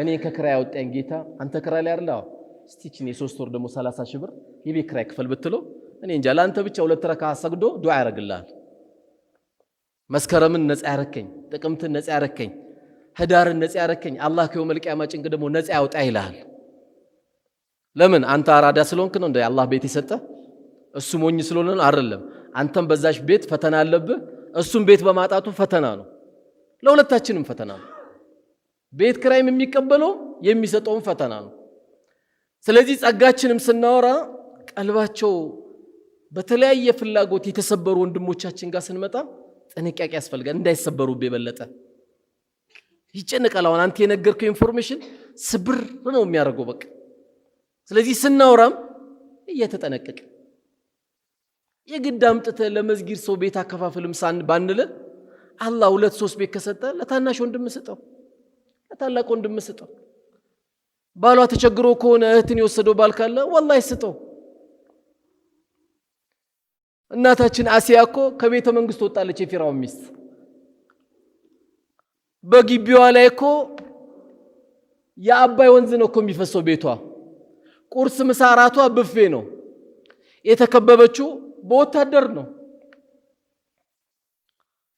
እኔ ከክራይ ያወጣኝ ጌታ አንተ ክራይ ላይ አይደል? እስቲችን የ3 ወር ደግሞ 30 ሺህ ብር የቤት ክራይ ክፈል ብትለው እኔ እንጃ ለአንተ ብቻ 2 ረካ ሰግዶ ዱዓ ያረግልሃል። መስከረምን ነፃ ያረከኝ፣ ጥቅምትን ነፃ ያረከኝ፣ ህዳርን ነፃ ያረከኝ አላህ ከየውመል ቂያማ ጭንቅ ደግሞ ነፃ ያውጣ ይልሃል። ለምን አንተ አራዳ ስለሆንክ ነው እንደ አላህ ቤት የሰጠ? እሱ ሞኝ ስለሆነ ነው አይደለም። አንተም በዛሽ ቤት ፈተና አለብህ፣ እሱም ቤት በማጣቱ ፈተና ነው። ለሁለታችንም ፈተና ነው። ቤት ክራይም የሚቀበለው የሚሰጠውም ፈተና ነው። ስለዚህ ጸጋችንም ስናወራ ቀልባቸው በተለያየ ፍላጎት የተሰበሩ ወንድሞቻችን ጋር ስንመጣ ጥንቃቄ ያስፈልጋል። እንዳይሰበሩብህ የበለጠ ይጨነቃል። አሁን አንተ የነገርከው ኢንፎርሜሽን ስብር ነው የሚያደርገው በቃ። ስለዚህ ስናወራም እየተጠነቀቀ የግድ አምጥተህ ለመስጊድ ሰው ቤት አከፋፍልም ባንለ አላህ 2-3 ቤት ከሰጠ ለታናሽ ወንድም ስጠው፣ ለታላቅ ወንድም ስጠው። ባሏ ተቸግሮ ከሆነ እህትን የወሰደው ባል ካለ ወላሂ ስጠው። እናታችን አሲያ እኮ ከቤተ መንግስት ወጣለች፣ የፊራውን ሚስት። በግቢዋ ላይ እኮ የአባይ ወንዝ ነው እኮ የሚፈሰው ቤቷ። ቁርስ ምሳ እራቷ ብፌ ነው። የተከበበችው በወታደር ነው።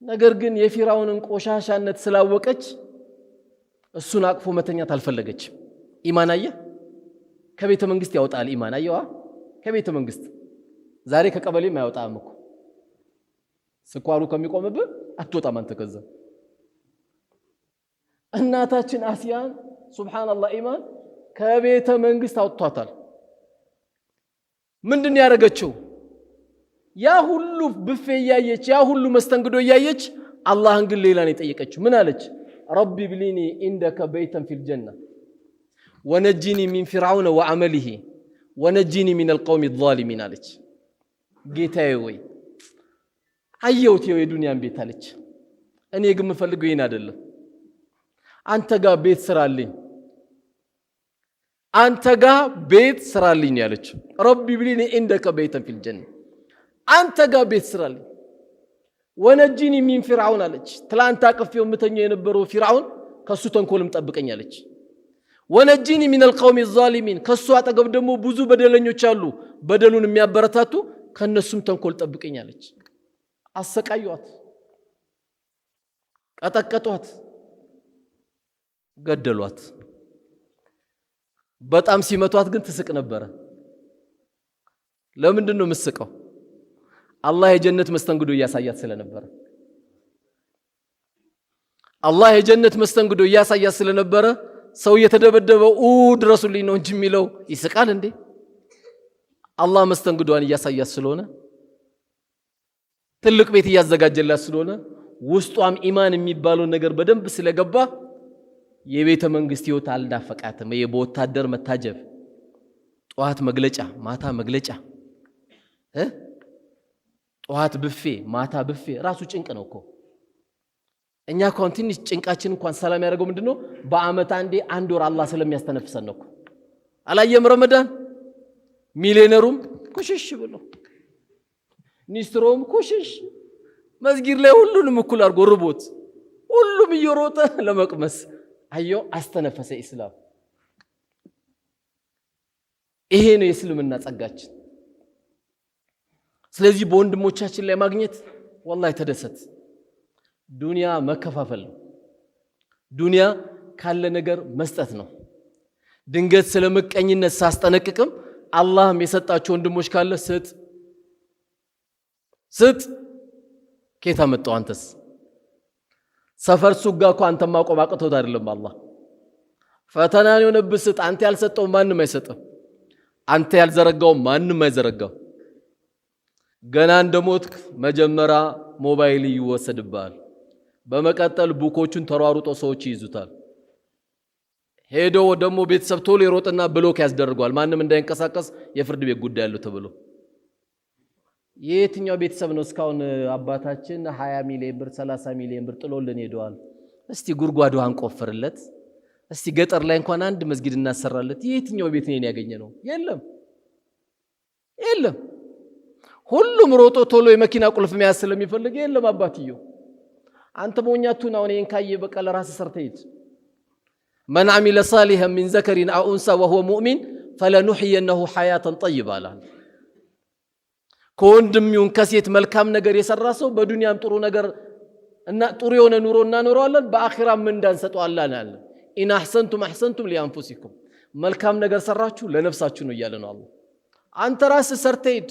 ነገር ግን የፊራውንን ቆሻሻነት ስላወቀች እሱን አቅፎ መተኛት አልፈለገች። ኢማን አየህ፣ ከቤተ መንግስት ያወጣል። ኢማን አየዋ፣ ከቤተ መንግስት ዛሬ ከቀበሌም አያወጣም እኮ። ስኳሩ ከሚቆምብህ አትወጣም አንተ ከዛ። እናታችን አሲያን ሱብሃንአላህ ኢማን ከቤተ መንግስት አውጥቷታል። ምንድን ያደረገችው? ያ ሁሉ ብፌ እያየች ያ ሁሉ መስተንግዶ እያየች አላህን ግን ሌላ ነው የጠየቀችው። ምን አለች? ረቢ ብሊኒ ኢንደከ በይተን ፊል ጀና ወነጂኒ ሚን ፊርዓውን ወዐመሊሂ ወነጂኒ ሚነል ቀውሚ ዛሊሚን አለች። ጌታዬ ወይ አየሁት የዱንያን ቤት አለች። እኔ ግን የምፈልገው ይሄን አይደለም። አንተ ጋር ቤት ስራልኝ፣ አንተ ጋር ቤት ስራልኝ ያለች። ረቢ ብሊኒ ኢንደከ በይተን ፊል ጀና አንተ ጋር ቤት ስራልኝ። ወነጂኒ ሚን ፊርዓውን አለች። ትላንት አቅፌው የምተኛው የነበረው ፊርዓውን ከሱ ተንኮልም ጠብቀኝ አለች። ወነጂኒ ሚነል ቀውሚ ዛሊሚን ከሱ አጠገብ ደግሞ ብዙ በደለኞች አሉ፣ በደሉን የሚያበረታቱ ከነሱም ተንኮል ጠብቀኝ አለች። አሰቃዩት፣ ቀጠቀጧት፣ ገደሏት። በጣም ሲመቷት ግን ትስቅ ነበረ። ለምንድን ነው የምትስቀው? አላህ የጀነት መስተንግዶ እያሳያት ስለነበረ። አላህ የጀነት መስተንግዶ እያሳያት ስለነበረ ሰው እየተደበደበው ድረሱልኝ ነው እንጂ የሚለው ይስቃል እንዴ? አላህ መስተንግዶን እያሳያት ስለሆነ፣ ትልቅ ቤት እያዘጋጀላት ስለሆነ፣ ውስጧም ኢማን የሚባለው ነገር በደንብ ስለገባ የቤተ መንግስት ህይወት አልዳፈቃትም። በወታደር መታጀብ፣ ጧት መግለጫ፣ ማታ መግለጫ፣ ጧት ብፌ፣ ማታ ብፌ ራሱ ጭንቅ ነው እኮ። እኛ እንኳን ትንሽ ጭንቃችን እንኳን ሰላም ያደርገው ምንድነው? በአመት አንዴ 1 ወር አላህ ስለሚያስተነፍሰን ነው እኮ። አላየም ረመዳን ሚሊዮነሩም ኩሽሽ ብሎ ኒስትሮም ኩሽሽ መስጊድ ላይ ሁሉንም እኩል አድርጎ ርቦት ሁሉም እየሮጠ ለመቅመስ አየው አስተነፈሰ ኢስላም። ይሄ ነው የእስልምና ጸጋችን። ስለዚህ በወንድሞቻችን ላይ ማግኘት ወላሂ ተደሰት። ዱንያ መከፋፈል ነው። ዱንያ ካለ ነገር መስጠት ነው። ድንገት ስለመቀኝነት ሳስጠነቅቅም አላህም የሰጣቸው ወንድሞች ካለ ስጥ ስጥ። ከየት አመጣው አንተስ? ሰፈር ሱጋ እኮ አንተ ማቆም አቅቶት አይደለም። አላህ ፈተናን የሆነብህ ስጥ። አንተ ያልሰጠው ማንም አይሰጥም። አንተ ያልዘረጋው ማንም አይዘረጋው። ገና እንደሞትክ መጀመሪያ ሞባይል ይወሰድብሃል። በመቀጠል ቡኮቹን ተሯሩጦ ሰዎች ይይዙታል። ሄዶ ደግሞ ቤተሰብ ቶሎ ይሮጥና ብሎክ ያስደርጓል። ማንም እንዳይንቀሳቀስ የፍርድ ቤት ጉዳይ አለው ተብሎ። የትኛው ቤተሰብ ነው እስካሁን አባታችን 20 ሚሊዮን ብር 30 ሚሊዮን ብር ጥሎልን ሄደዋል? እስቲ ጉድጓድ ውሃን ቆፍርለት፣ እስቲ ገጠር ላይ እንኳን አንድ መስጊድ እናሰራለት። የትኛው ቤት ነው ያገኘ ነው? የለም የለም። ሁሉም ሮጦ ቶሎ የመኪና ቁልፍ መያዝ ስለሚፈልግ የለም አባትየው። አንተ ሞኛቱን አሁን ይሄን ካየ በቃ ለራስህ ሰርተህ ሂድ። መን አሚለ ሳሊሐን ሚን ዘከሪን አው ኡንሳ ወሁወ ሙእሚን ፈለኑሕየነሁ ሐያተን ጠይባ አላህ። ከወንድም ይሁን ከሴት መልካም ነገር የሰራ ሰው በዱንያም ጥሩ ነገር እና ጥሩ የሆነ ኑሮ እናኖረዋለን፣ በአኺራም ምን እንዳንሰጠዋለን አለ። ኢን አሕሰንቱም አሕሰንቱም ሊአንፉሲኩም፣ መልካም ነገር ሰራችሁ ለነፍሳችሁ ነው እያለ ነው አላህ። አንተ ራስህ ሰርተህ ሂድ።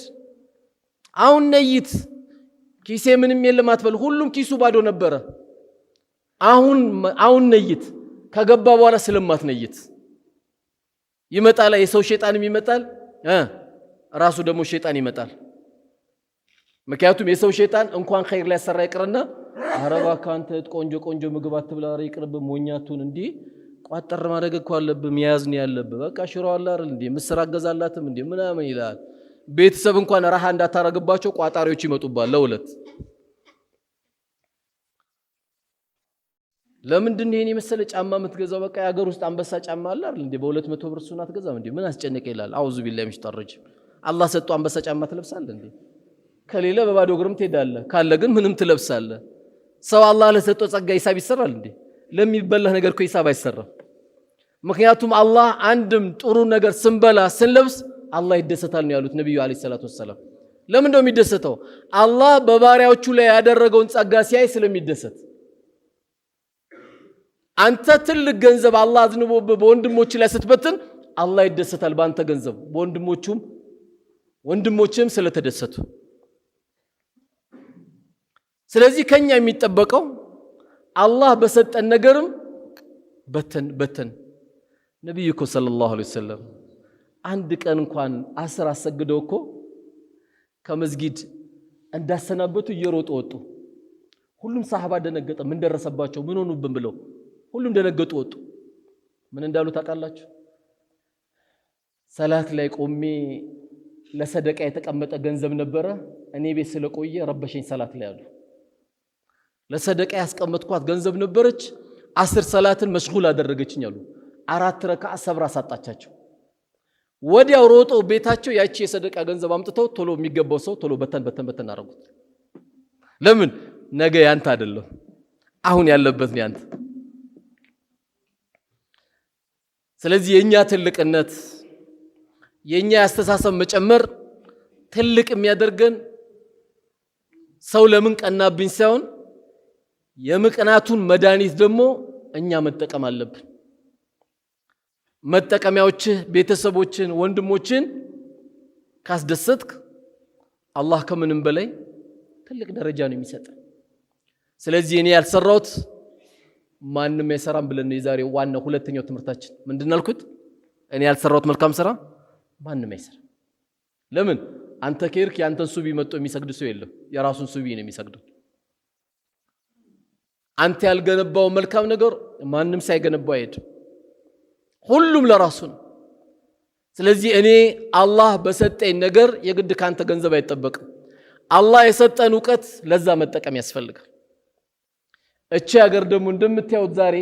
አሁን ነይት። ኪሴ ምንም የለም አትበል። ሁሉም ኪሱ ባዶ ነበረ። አሁን ነይት። ከገባ በኋላ ስለማትነይት ይመጣል። የሰው ሸይጣንም ይመጣል፣ ራሱ ደግሞ ሸይጣን ይመጣል። ምክንያቱም የሰው ሸይጣን እንኳን ኸይር ላይ ያሰራ ይቅርና አረባ ካንተ ቆንጆ ቆንጆ ምግብ አትብላ፣ ይቅርብ፣ ሞኛቱን እንዲ ቋጠር ማድረግ እኮ አለብህ፣ መያዝ ነው ያለብህ። በቃ ሽሮ አለ አይደል እንዴ ምስር አገዛላትም እንዴ ምናምን ይላል። ቤተሰብ እንኳን ረሃ እንዳታረግባቸው ቋጣሪዎች ይመጡባል ለሁለት። ለምንድን ነው ይሄን የመሰለ ጫማ የምትገዛው? በቃ የሀገር ውስጥ አንበሳ ጫማ አለ አይደል እንዴ በ200 ብር እሱን አትገዛም እንዴ? ምን አስጨነቀ ይላል። አውዙ ቢላሂ ሚነሽ ሸይጣን ረጂም። አላህ ሰጥቶ አንበሳ ጫማ ትለብሳለህ እንዴ? ከሌለ በባዶ እግርም ትሄዳለህ፣ ካለ ግን ምንም ትለብሳለህ። ሰው አላህ ለሰጠው ጸጋ ሂሳብ ይሰራል እንዴ? ለሚበላህ ነገር እኮ ሂሳብ አይሰራም። ምክንያቱም አላህ አንድም ጥሩ ነገር ስንበላ ስንለብስ አላህ ይደሰታል ነው ያሉት ነብዩ አለይሂ ሰላቱ ወሰለም። ለምን ነው የሚደሰተው? አላህ በባሪያዎቹ ላይ ያደረገውን ጸጋ ሲያይ ስለሚደሰት። አንተ ትልቅ ገንዘብ አላህ አዝንቦብህ በወንድሞች ላይ ስትበትን አላህ ይደሰታል በአንተ ገንዘብ፣ ወንድሞችም ስለተደሰቱ። ስለዚህ ከኛ የሚጠበቀው አላህ በሰጠን ነገርም በተን ነብዩ እኮ ሰለላሁ ዐለይሂ ወሰለም አንድ ቀን እንኳን አስር አሰግደው እኮ ከመስጊድ እንዳሰናበቱ እየሮጡ ወጡ። ሁሉም ሰሃባ ደነገጠ። ምን ደረሰባቸው? ምን ሆኑብን ብለው ሁሉም ደነገጡ ወጡ። ምን እንዳሉ ታውቃላችሁ? ሰላት ላይ ቆሜ ለሰደቃ የተቀመጠ ገንዘብ ነበረ፣ እኔ ቤት ስለቆየ ረበሸኝ ሰላት ላይ አሉ። ለሰደቃ ያስቀመጥኳት ገንዘብ ነበረች፣ 10 ሰላትን መሽጉል አደረገችኝ አሉ። 4 ረካዓ ሰብራ ሳጣቻቸው። ወዲያው ሮጦ ቤታቸው ያቺ የሰደቃ ገንዘብ አምጥተው ቶሎ የሚገባው ሰው ቶሎ በተን አረጉት። ለምን? ነገ ያንተ አይደለም፣ አሁን ያለበት ነው ያንተ። ስለዚህ የኛ ትልቅነት የኛ ያስተሳሰብ መጨመር ትልቅ የሚያደርገን ሰው ለምን ቀናብኝ ሳይሆን የምቅናቱን መድኃኒት ደግሞ እኛ መጠቀም አለብን። መጠቀሚያዎችህ ቤተሰቦችን፣ ወንድሞችን ካስደሰትክ አላህ ከምንም በላይ ትልቅ ደረጃ ነው የሚሰጥ። ስለዚህ እኔ ያልሰራሁት ማንም አይሰራም ብለን ነው የዛሬው ዋናው ሁለተኛው ትምህርታችን። ምንድነው አልኩት? እኔ ያልሰራሁት መልካም ስራ ማንም አይሰራም። ለምን? አንተ ከርክ ያንተን ሱቢ መጥቶ የሚሰግድ ሰው የለም፣ የራሱን ሱቢ ነው የሚሰግደው። አንተ ያልገነባው መልካም ነገር ማንም ሳይገነባው አይሄድም፣ ሁሉም ለራሱ ነው። ስለዚህ እኔ አላህ በሰጠኝ ነገር የግድ ካንተ ገንዘብ አይጠበቅም። አላህ የሰጠን ዕውቀት ለዛ መጠቀም ያስፈልጋል። እቺ ሀገር ደግሞ እንደምታዩት ዛሬ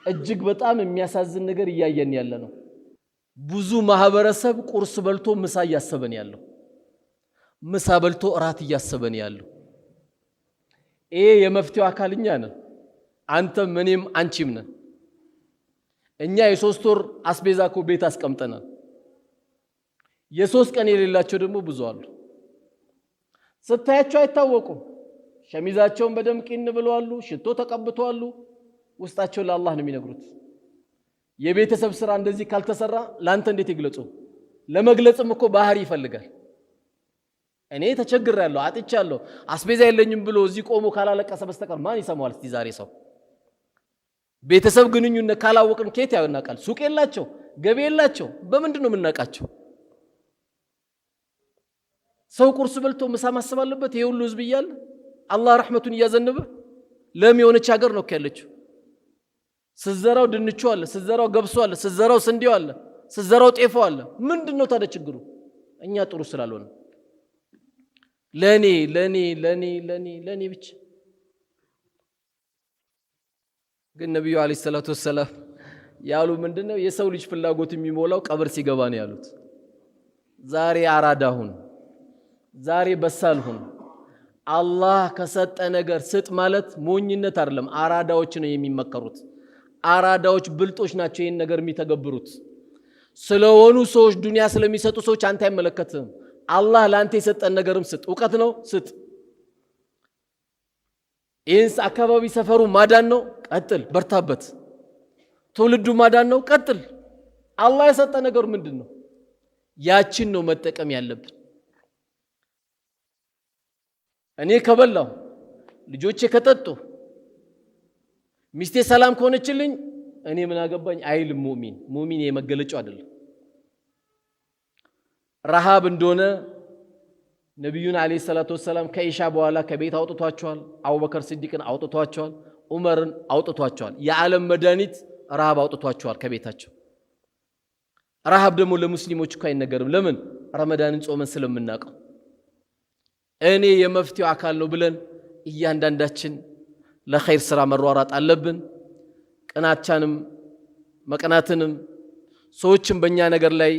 እጅግ በጣም የሚያሳዝን ነገር እያየን ያለ ነው። ብዙ ማህበረሰብ ቁርስ በልቶ ምሳ እያሰበን ያለው፣ ምሳ በልቶ እራት እያሰበን ያለው። ይሄ የመፍትሄው አካልኛ ነን፣ አንተም እኔም አንቺም ነን። እኛ የ3 ወር አስቤዛ እኮ ቤት አስቀምጠናል። የ3 ቀን የሌላቸው ደግሞ ብዙ አሉ። ስታያቸው አይታወቁም። ሸሚዛቸውን በደም ቂን ብለዋሉ፣ ሽቶ ተቀብተዋሉ። ውስጣቸው ለአላህ ነው የሚነግሩት። የቤተሰብ ስራ እንደዚህ ካልተሰራ ላንተ እንዴት ይግለጹ? ለመግለጽም እኮ ባህሪ ይፈልጋል። እኔ ተቸግሬያለሁ፣ አጥቻለሁ፣ አስቤዛ የለኝም ብሎ እዚህ ቆሞ ካላለቀሰ በስተቀር ማን ይሰማዋል? እስቲ ዛሬ ሰው ቤተሰብ ግንኙነት ካላወቅን ከየት ያውናቃል? ሱቅ የላቸው፣ ገቢ የላቸው፣ በምንድን ነው የምናውቃቸው? ሰው ቁርስ በልቶ ምሳ ማሰብ አለበት። ይሄ ሁሉ ህዝብ እያለ አላህ ረህመቱን እያዘነበ ለም የሆነች ሀገር ነው ያለችው። ስዘራው ድንቹ አለ፣ ስዘራው ገብሱ አለ፣ ስዘራው ስንዴው አለ፣ ስዘራው ጤፉ አለ። ምንድነው ታዲያ ችግሩ? እኛ ጥሩ ስላልሆነ ለኔ ብቻ። ግን ነብዩ አለይሂ ሰላቱ ወሰለም ያሉ ምንድነው? የሰው ልጅ ፍላጎት የሚሞላው ቀብር ሲገባ ነው ያሉት። ዛሬ አራዳ ሁን፣ ዛሬ በሳል ሁን። አላህ ከሰጠ ነገር ስጥ ማለት ሞኝነት አይደለም። አራዳዎች ነው የሚመከሩት። አራዳዎች ብልጦች ናቸው ይህን ነገር የሚተገብሩት። ስለሆኑ ሰዎች ዱንያ ስለሚሰጡ ሰዎች አንተ አይመለከትም። አላህ ለአንተ የሰጠን ነገርም ስጥ። እውቀት ነው ስጥ። ይህን አካባቢ ሰፈሩ ማዳን ነው ቀጥል፣ በርታበት። ትውልዱ ማዳን ነው ቀጥል። አላህ የሰጠ ነገር ምንድን ነው? ያችን ነው መጠቀም ያለብን። እኔ ከበላሁ ልጆቼ ከጠጡ ሚስቴ ሰላም ከሆነችልኝ እኔ ምን አገባኝ አይልም ሙእሚን። ሙእሚን የመገለጫው አይደለም። ረሃብ እንደሆነ ነብዩን አለይሂ ሰላቱ ወሰላም ከኢሻ በኋላ ከቤት አውጥቷቸዋል። አቡበከር ሲዲቅን አውጥቷቸዋል። ዑመርን አውጥቷቸዋል። የዓለም መድኃኒት ረሃብ አውጥቷቸዋል ከቤታቸው። ረሃብ ደግሞ ለሙስሊሞች እኮ አይነገርም። ለምን? ረመዳንን ጾመን ስለምናውቀው። እኔ የመፍትሄው አካል ነው ብለን እያንዳንዳችን ለኸይር ስራ መሯሯጥ አለብን። ቅናቻንም መቀናትንም ሰዎችም በእኛ ነገር ላይ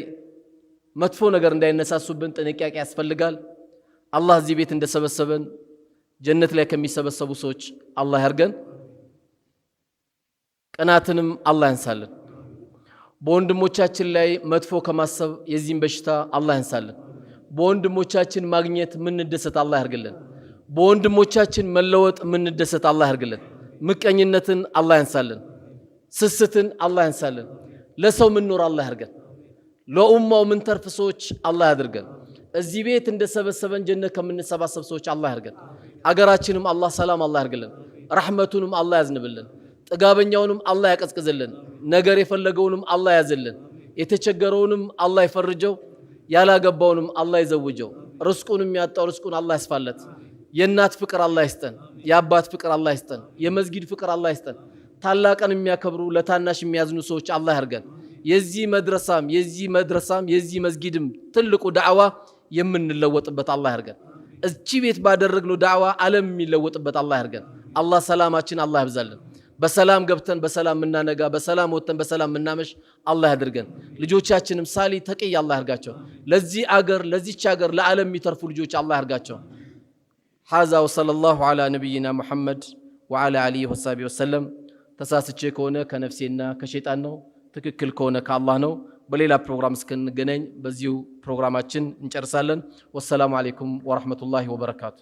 መጥፎ ነገር እንዳይነሳሱብን ጥንቃቄ ያስፈልጋል። አላህ እዚህ ቤት እንደሰበሰበን ጀነት ላይ ከሚሰበሰቡ ሰዎች አላህ ያርገን። ቅናትንም አላህ ያንሳልን። በወንድሞቻችን ላይ መጥፎ ከማሰብ የዚህን በሽታ አላህ ያንሳልን። በወንድሞቻችን ማግኘት ምንደሰት አላህ ያርግልን። በወንድሞቻችን መለወጥ ምንደሰት አላህ ያርግልን። ምቀኝነትን አላህ ያንሳልን። ስስትን አላህ ያንሳልን። ለሰው ምንኖር አላህ ያርገን። ለኡማው ምን ተርፍ ሰዎች አላህ ያድርገን። እዚህ ቤት እንደሰበሰበን ጀነት ከምንሰባሰብ ሰዎች አላህ ያርገን። አገራችንም አላህ ሰላም አላህ ያርግልን። ረሕመቱንም አላህ ያዝንብልን። ጥጋበኛውንም አላህ ያቀዝቅዝልን። ነገር የፈለገውንም አላህ ያዝልን። የተቸገረውንም አላህ ይፈርጀው። ያላገባውንም አላህ ይዘውጀው። ርስቁንም ያጣው ርስቁን አላህ ያስፋለት። የእናት ፍቅር አላህ ይስጠን። የአባት ፍቅር አላህ ይስጠን። የመስጊድ ፍቅር አላህ ይስጠን። ታላቅን የሚያከብሩ ለታናሽ የሚያዝኑ ሰዎች አላህ ያርገን። የዚህ መድረሳም የዚህ መስጊድም ትልቁ ዳዕዋ የምንለወጥበት አላህ ያርገን። እቺ ቤት ባደረግነው ዳዕዋ ዓለም የሚለወጥበት አላህ ያርገን። አላህ ሰላማችን አላህ ያብዛልን። በሰላም ገብተን በሰላም ምናነጋ፣ በሰላም ወጥተን በሰላም ምናመሽ አላህ ያድርገን። ልጆቻችንም ሳሊ ተቂይ አላህ ያርጋቸው። ለዚህ አገር ለዚች አገር ለዓለም የሚተርፉ ልጆች አላህ ያርጋቸው። ሀዛ ወሰለላሁ ዐላ ነቢይና ሙሐመድ ወዐላ አሊሂ ወሰሐቢሂ ወሰለም። ተሳስቼ ከሆነ ከነፍሴና ከሸይጣን ነው፣ ትክክል ከሆነ ከአላህ ነው። በሌላ ፕሮግራም እስክንገናኝ በዚሁ ፕሮግራማችን እንጨርሳለን። ወሰላሙ አለይኩም ወራህመቱላሂ ወበረካቱ።